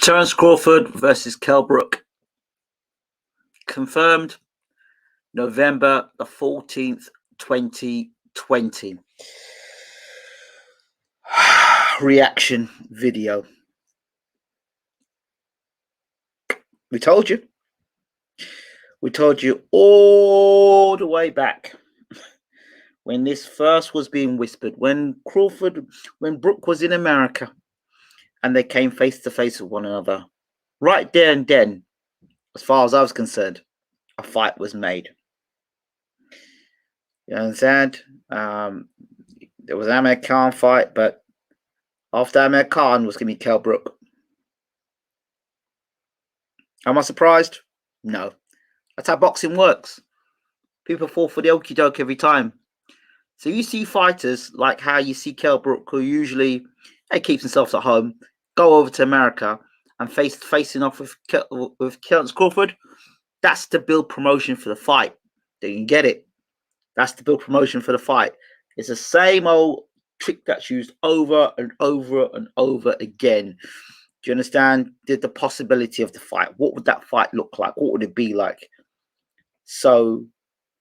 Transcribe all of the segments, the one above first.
Terence Crawford versus Kell Brook. Confirmed November the 14th, 2020. Reaction video. We told you. We told you all the way back when this first was being whispered, when Brook was in America and they came face to face with one another. Right there and then, as far as I was concerned, a fight was made. You understand? There was an Amir Khan fight, but after Amir Khan was going to be Kell Brook. Am I surprised? No. That's how boxing works. People fall for the okie doke every time. So you see fighters like how you see Kell Brook, who usually keeps himself at home, go over to America and facing off with Terence Crawford. That's to build promotion for the fight. Do you get it? That's to build promotion for the fight. It's the same old trick that's used over and over and over again. Do you understand the possibility of the fight? What would that fight look like? What would it be like? So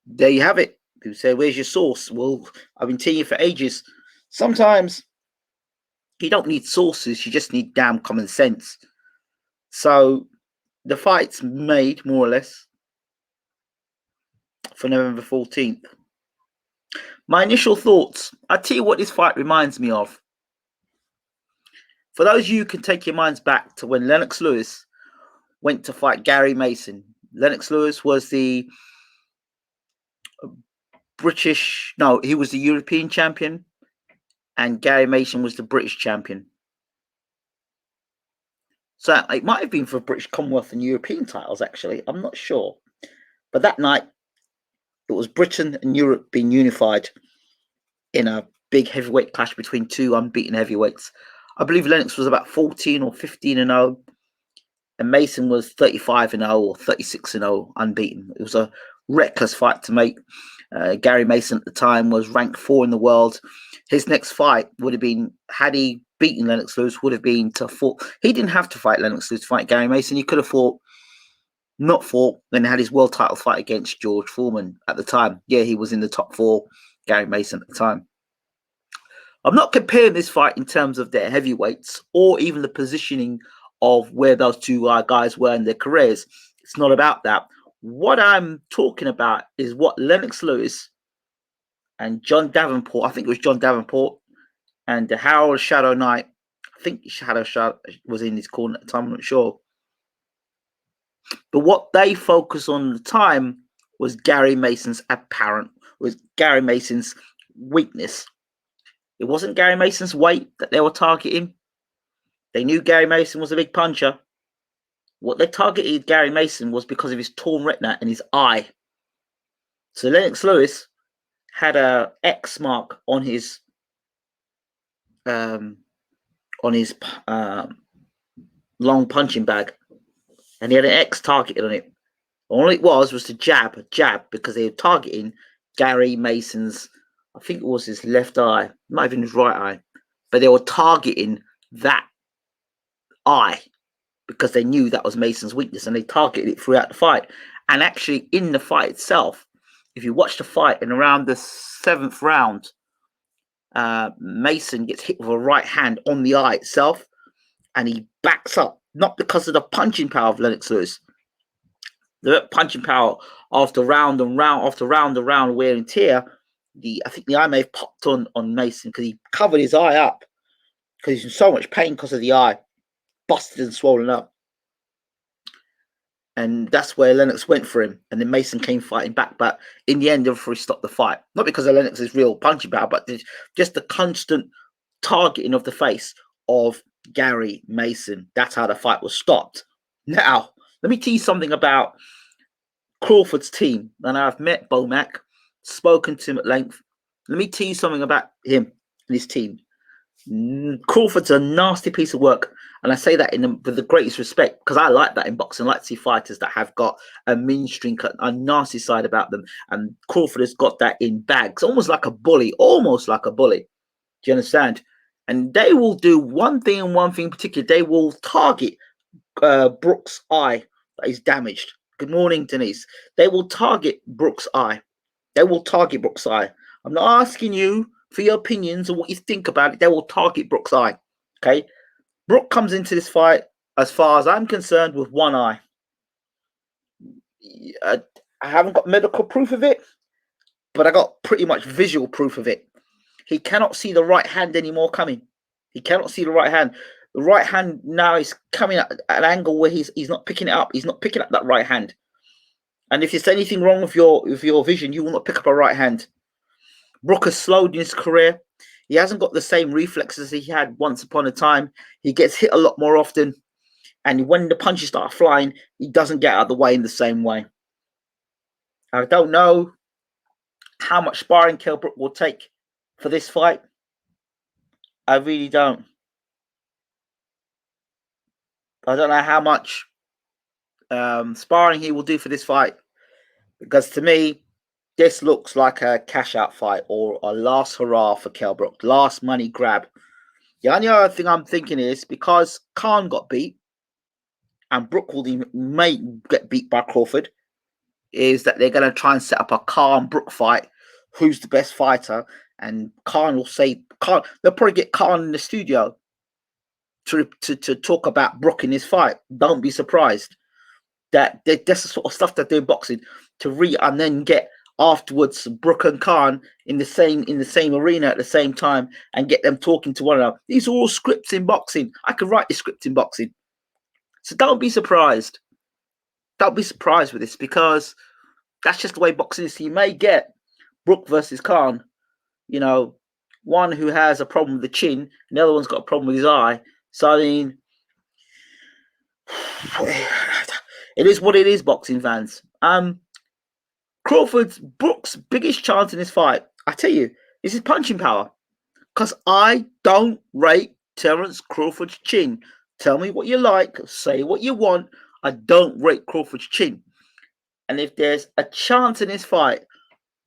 there you have it. People say, where's your source? Well, I've been telling you for ages. Sometimes you don't need sources. You just need damn common sense. So the fight's made, more or less, for November 14th. My initial thoughts. I'll tell you what this fight reminds me of. For those of you who can take your minds back to when Lennox Lewis went to fight Gary Mason. Lennox Lewis was the he was the European champion, and Gary Mason was the British champion. So it might have been for British Commonwealth and European titles, actually. I'm not sure. But that night, it was Britain and Europe being unified in a big heavyweight clash between two unbeaten heavyweights. I believe Lennox was about 14 or 15-0, and Mason was 35-0 or 36-0 unbeaten. It was a reckless fight to make. Gary Mason at the time was ranked 4 in the world. His next fight would have been, had he beaten Lennox Lewis, would have been to fight. He didn't have to fight Lennox Lewis to fight Gary Mason. He could have not fought, then had his world title fight against George Foreman at the time. Yeah, he was in the top 4, Gary Mason at the time. I'm not comparing this fight in terms of their heavyweights or even the positioning of where those two guys were in their careers. It's not about that. What I'm talking about is what Lennox Lewis and John Davenport, I think it was John Davenport, and Harold Shadow Knight, I think Shadow was in his corner at the time, I'm not sure. But what they focused on at the time was Gary Mason's weakness. It wasn't Gary Mason's weight that they were targeting. They knew Gary Mason was a big puncher. What they targeted Gary Mason was because of his torn retina and his eye. So Lennox Lewis had a X mark on his long punching bag, and he had an X targeted on it. All it was to jab, because they were targeting Gary Mason's, I think it was his left eye, might have been his right eye, but they were targeting that eye because they knew that was Mason's weakness, and they targeted it throughout the fight. And actually, in the fight itself, if you watch the fight, and around the 7th round, Mason gets hit with a right hand on the eye itself, and he backs up, not because of the punching power of Lennox Lewis. The punching power after round and round after round and round wear and tear, I think the eye may have popped on Mason because he covered his eye up because he's in so much pain because of the eye, busted and swollen up. And that's where Lennox went for him. And then Mason came fighting back. But in the end, the referee stopped the fight. Not because of Lennox's real punching power, but just the constant targeting of the face of Gary Mason. That's how the fight was stopped. Now, let me tell you something about Crawford's team. And I've met Bomac, spoken to him at length. Let me tell you something about him and his team. Crawford's a nasty piece of work, and I say that with the greatest respect because I like that in boxing. I like to see fighters that have got a mean streak, a nasty side about them, and Crawford has got that in bags, almost like a bully. Do you understand? And they will do one thing and one thing in particular. They will target Brook's eye that is damaged. Good morning, Denise. They will target Brook's eye. They will target Brook's eye. I'm not asking you for your opinions or what you think about it. They will target Brook's eye. Okay. Brook comes into this fight, as far as I'm concerned, with one eye. I haven't got medical proof of it, but I got pretty much visual proof of it. He cannot see the right hand anymore coming. He cannot see the right hand. The right hand now is coming at an angle where he's not picking it up. He's not picking up that right hand. And if there's anything wrong with your vision, you will not pick up a right hand. Brook has slowed in his career. He hasn't got the same reflexes he had once upon a time. He gets hit a lot more often. And when the punches start flying, he doesn't get out of the way in the same way. I don't know how much sparring Kell Brook will take for this fight. I really don't. I don't know how much sparring he will do for this fight. Because to me, this looks like a cash-out fight or a last hurrah for Kell Brook. Last money grab. The only other thing I'm thinking is, because Khan got beat, and Brook may get beat by Crawford, is that they're going to try and set up a Khan-Brook fight. Who's the best fighter? And Khan will say, they'll probably get Khan in the studio to talk about Brook in his fight. Don't be surprised. That's the sort of stuff that they're boxing and then get afterwards Brook and Khan in the same arena at the same time and get them talking to one another. These are all scripts in boxing. I could write the script in boxing. So don't be surprised. Don't be surprised with this, because that's just the way boxing is. You may get Brook versus Khan, one who has a problem with the chin and the other one's got a problem with his eye. So, I mean, it is what it is, boxing fans. Brook's biggest chance in this fight, I tell you, is his punching power. Because I don't rate Terence Crawford's chin. Tell me what you like, say what you want. I don't rate Crawford's chin. And if there's a chance in this fight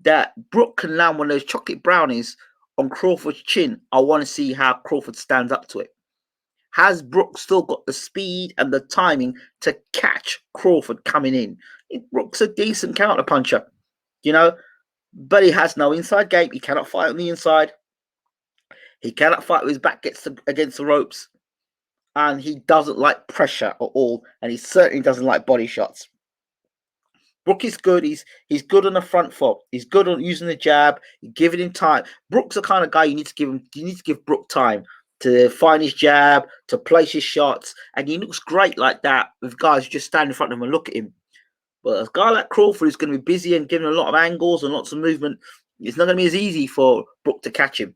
that Brook can land one of those chocolate brownies on Crawford's chin, I want to see how Crawford stands up to it. Has Brook still got the speed and the timing to catch Crawford coming in? Brook's a decent counter puncher, but he has no inside game. He cannot fight on the inside. He cannot fight with his back against the ropes. And he doesn't like pressure at all. And he certainly doesn't like body shots. Brook is good. He's good on the front foot. He's good on using the jab. You're giving him time. Brook's the kind of guy you need to give Brook time to find his jab, to place his shots. And he looks great like that with guys who just stand in front of him and look at him. But a guy like Crawford is going to be busy and giving a lot of angles and lots of movement. It's not going to be as easy for Brook to catch him.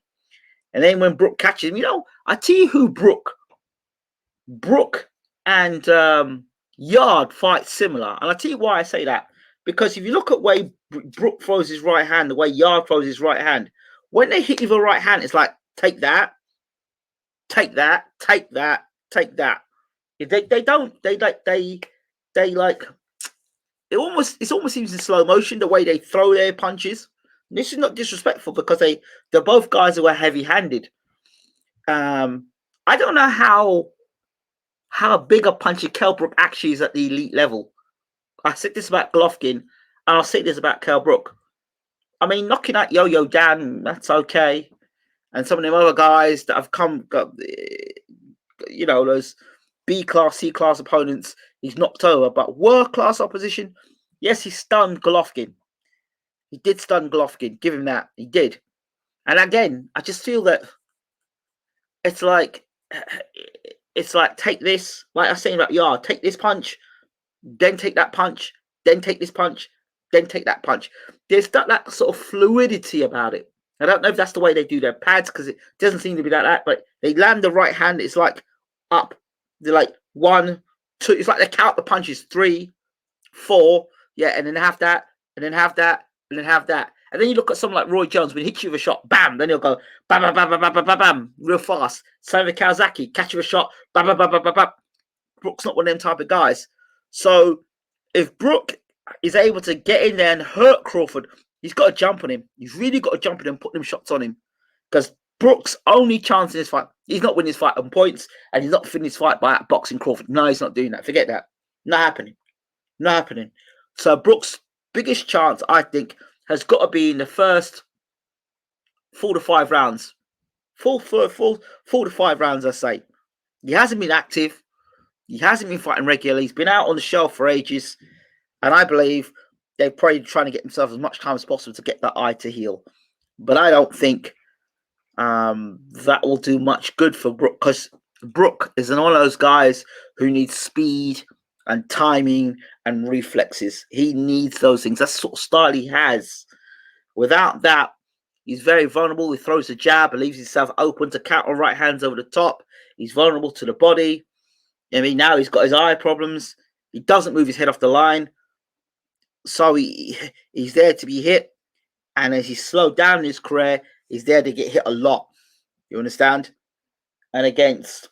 And then when Brook catches him, I tell you who Brook and Yard fight similar. And I'll tell you why I say that. Because if you look at the way Brook throws his right hand, the way Yard throws his right hand, when they hit you with a right hand, it's like, take that, take that, take that, take that. It almost seems in slow motion the way they throw their punches. And this is not disrespectful, because they're both guys who are heavy-handed. I don't know how big a puncher Kell Brook actually is at the elite level. I said this about Golovkin, and I'll say this about Kell Brook. I mean, knocking out Yo-Yo Dan, that's okay. And some of them other guys that have got those B-class, C-class opponents, he's knocked over. But world-class opposition, yes, he stunned Golovkin. He did stun Golovkin. Give him that. He did. And again, I just feel that it's like take this, like I was saying about Yard, take this punch, then take that punch, then take this punch, then take that punch. There's that sort of fluidity about it. I don't know if that's the way they do their pads, because it doesn't seem to be like that, but they land the right hand, it's like up. They're like 1, 2, it's like they count the punches, 3, 4, yeah, and then have that, and then have that, and then have that. And then you look at someone like Roy Jones, when he hits you with a shot, bam, then he'll go bam, bam, bam, bam, bam, bam, bam, bam, real fast. Same with Kawasaki, catch you with a shot, bam, bam, bam, bam, bam, bam. Brook's not one of them type of guys. So if Brook is able to get in there and hurt Crawford, he's got to jump on him. He's really got to jump on him and put them shots on him. Because Brook's only chance in this fight, he's not winning this fight on points, and he's not finishing this fight by boxing Crawford. No, he's not doing that. Forget that. Not happening. Not happening. So Brook's biggest chance, I think, has got to be in the first 4 to 5 rounds. 4 to 5 rounds, I say. He hasn't been active. He hasn't been fighting regularly. He's been out on the shelf for ages. And I believe they're probably trying to get themselves as much time as possible to get that eye to heal. But I don't think that will do much good for Brook, because Brook is one of those guys who needs speed and timing and reflexes. He needs those things. That's the sort of style he has. Without that, he's very vulnerable. He throws a jab and leaves himself open to counter right hands over the top. He's vulnerable to the body. I mean, now he's got his eye problems. He doesn't move his head off the line. So he's there to be hit. And as he's slowed down in his career, he's there to get hit a lot. You understand? And against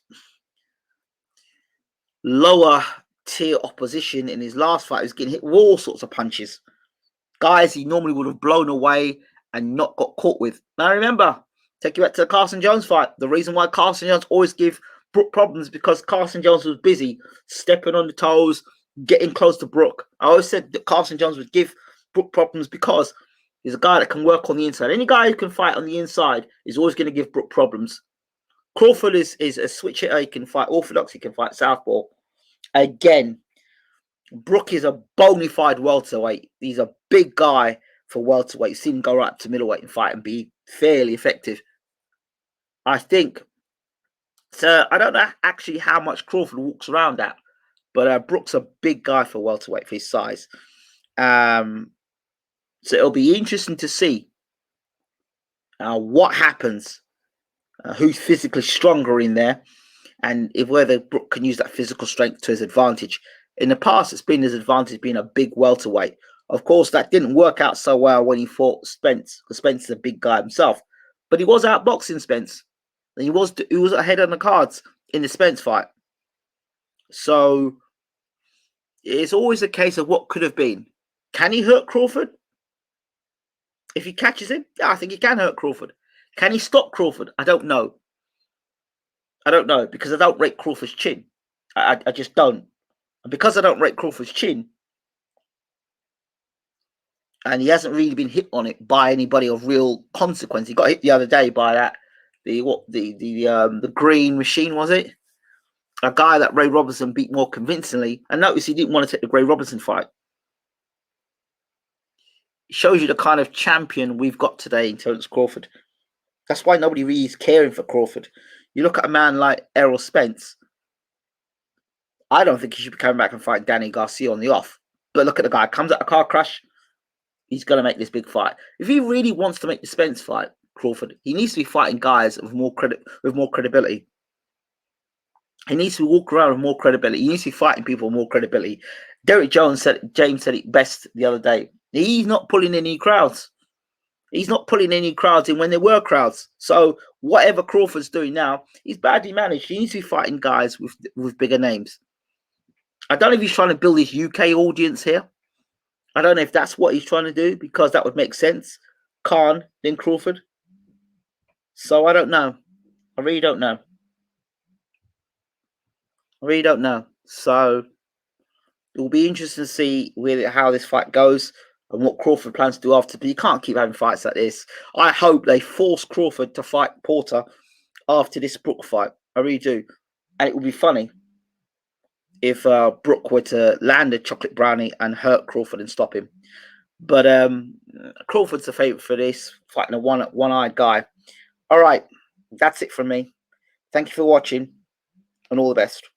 lower tier opposition in his last fight, he was getting hit with all sorts of punches. Guys he normally would have blown away and not got caught with. Now remember, take you back to the Carson Jones fight. The reason why Carson Jones always give Brook problems because Carson Jones was busy stepping on the toes, getting close to Brook. I always said that Carson Jones would give Brook problems because he's a guy that can work on the inside. Any guy who can fight on the inside is always going to give Brook problems. Crawford is a switch hitter. He can fight orthodox. He can fight southpaw. Again, Brook is a bona fide welterweight. He's a big guy for welterweight. You've seen him go right up to middleweight and fight and be fairly effective. I think. So I don't know actually how much Crawford walks around at, but Brook's a big guy for welterweight for his size. So it'll be interesting to see what happens, who's physically stronger in there, and if whether Brook can use that physical strength to his advantage. In the past, it's been his advantage being a big welterweight. Of course, that didn't work out so well when he fought Spence, because Spence is a big guy himself. But he was outboxing Spence. And he was ahead on the cards in the Spence fight. So it's always a case of what could have been. Can he hurt Crawford? If he catches him, yeah, I think he can hurt Crawford. Can he stop Crawford? I don't know. I don't know, because I don't rate Crawford's chin. I just don't. And because I don't rate Crawford's chin, and he hasn't really been hit on it by anybody of real consequence. He got hit the other day by that the green machine, was it? A guy that Ray Robinson beat more convincingly. And notice he didn't want to take the Ray Robinson fight. It shows you the kind of champion we've got today in Terence Crawford. That's why nobody really is caring for Crawford. You look at a man like Errol Spence. I don't think he should be coming back and fight Danny Garcia on the off. But look at the guy. Comes out a car crash. He's going to make this big fight. If he really wants to make the Spence fight, Crawford, he needs to be fighting guys with more credibility. He needs to walk around with more credibility. He needs to be fighting people with more credibility. James said it best the other day. He's not pulling any crowds. He's not pulling any crowds in when there were crowds. So whatever Crawford's doing now, he's badly managed. He needs to be fighting guys with bigger names. I don't know if he's trying to build his UK audience here. I don't know if that's what he's trying to do, because that would make sense. Khan, then Crawford. So I don't know. I really don't know. So it will be interesting to see how this fight goes and what Crawford plans to do after. But you can't keep having fights like this. I hope they force Crawford to fight Porter after this Brook fight. I really do. And it would be funny if Brook were to land a chocolate brownie and hurt Crawford and stop him. But Crawford's a favourite for this, fighting a one-eyed guy. All right, that's it from me. Thank you for watching, and all the best.